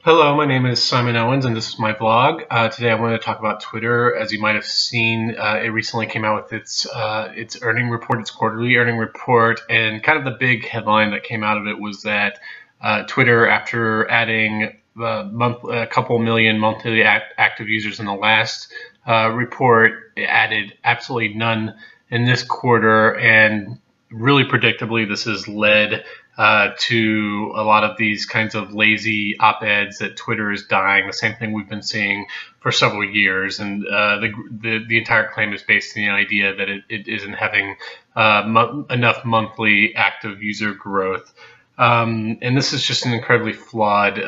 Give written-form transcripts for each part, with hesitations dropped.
Hello, my name is Simon Owens, and this is my vlog. Today I want to talk about Twitter. As you might have seen, it recently came out with its earning report, its quarterly earning report, and kind of the big headline that came out of it was that Twitter, after adding a couple million monthly active users in the last report, it added absolutely none in this quarter, and really predictably, this has led to a lot of these kinds of lazy op-eds that Twitter is dying. The same thing we've been seeing for several years, and the entire claim is based on the idea that it isn't having enough monthly active user growth. And this is just an incredibly flawed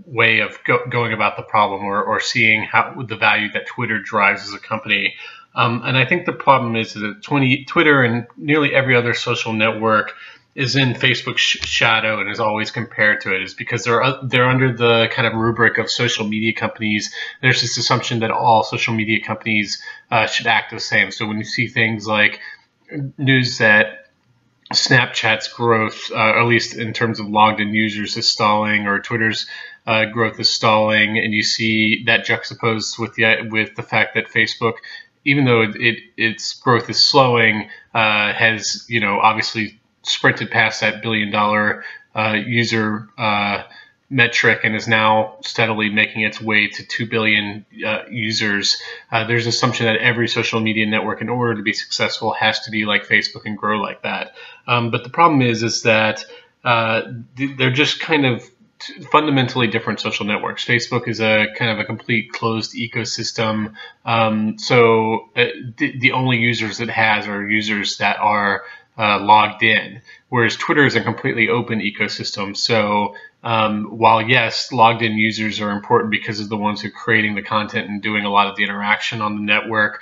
way of going about the problem, or seeing how the value that Twitter drives as a company. And I think the problem is that Twitter and nearly every other social network is in Facebook's shadow and is always compared to it, is because they're under the kind of rubric of social media companies. There's this assumption that all social media companies should act the same. So when you see things like news that Snapchat's growth, at least in terms of logged in users, is stalling, or Twitter's growth is stalling, and you see that juxtaposed with the fact that Facebook, even though its growth is slowing, has obviously sprinted past that billion-dollar user metric and is now steadily making its way to 2 billion users. There's an assumption that every social media network, in order to be successful, has to be like Facebook and grow like that. But the problem is that they're just kind of fundamentally different social networks. Facebook is a kind of a complete closed ecosystem. So the only users it has are users that are logged in, whereas Twitter is a completely open ecosystem. So while yes, logged in users are important because of the ones who are creating the content and doing a lot of the interaction on the network,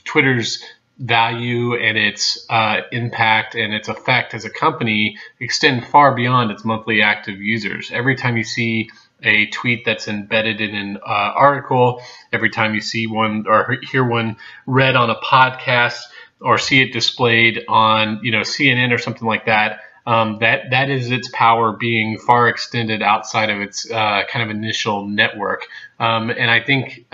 Twitter's value and its impact and its effect as a company extend far beyond its monthly active users. Every time you see a tweet that's embedded in an article, every time you see one or hear one read on a podcast, or see it displayed on CNN or something like that, that is its power being far extended outside of its kind of initial network. And I think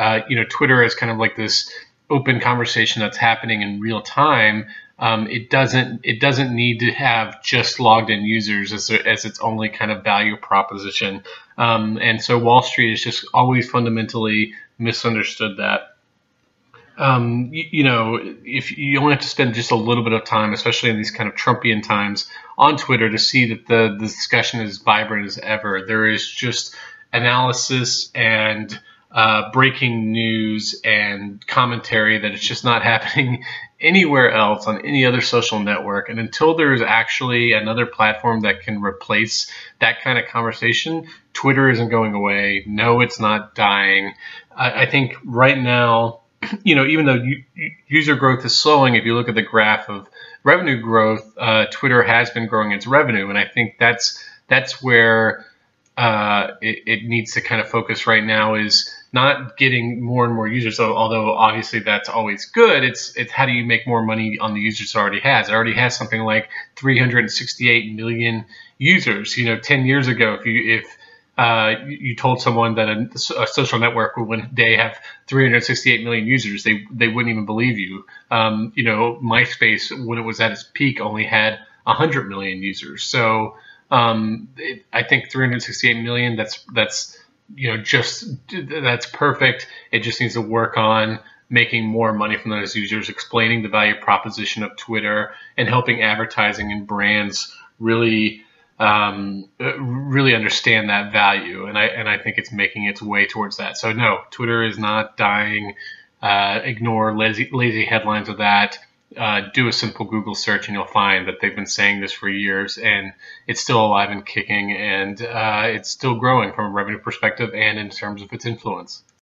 Twitter is kind of like this open conversation that's happening in real time. It doesn't need to have just logged in users as its only kind of value proposition. And so Wall Street has just always fundamentally misunderstood that. If you only have to spend just a little bit of time, especially in these kind of Trumpian times, on Twitter to see that the discussion is vibrant as ever. There is just analysis and breaking news and commentary that it's just not happening anywhere else on any other social network. And until there is actually another platform that can replace that kind of conversation, Twitter isn't going away. No, it's not dying. I think right now, even though user growth is slowing, if you look at the graph of revenue growth, Twitter has been growing its revenue, and I think that's where it needs to kind of focus right now, is not getting more and more users. Although obviously that's always good. It's how do you make more money on the users it already has? It already has something like 368 million users. 10 years ago, if you told someone that a social network would one day have 368 million users, they wouldn't even believe you. MySpace, when it was at its peak, only had 100 million users. So I think 368 million, that's perfect. It just needs to work on making more money from those users, explaining the value proposition of Twitter, and helping advertising and brands really understand that value, and I think it's making its way towards that. So no, Twitter is not dying. Ignore lazy headlines of that. Do a simple Google search and you'll find that they've been saying this for years, and it's still alive and kicking, and it's still growing from a revenue perspective and in terms of its influence.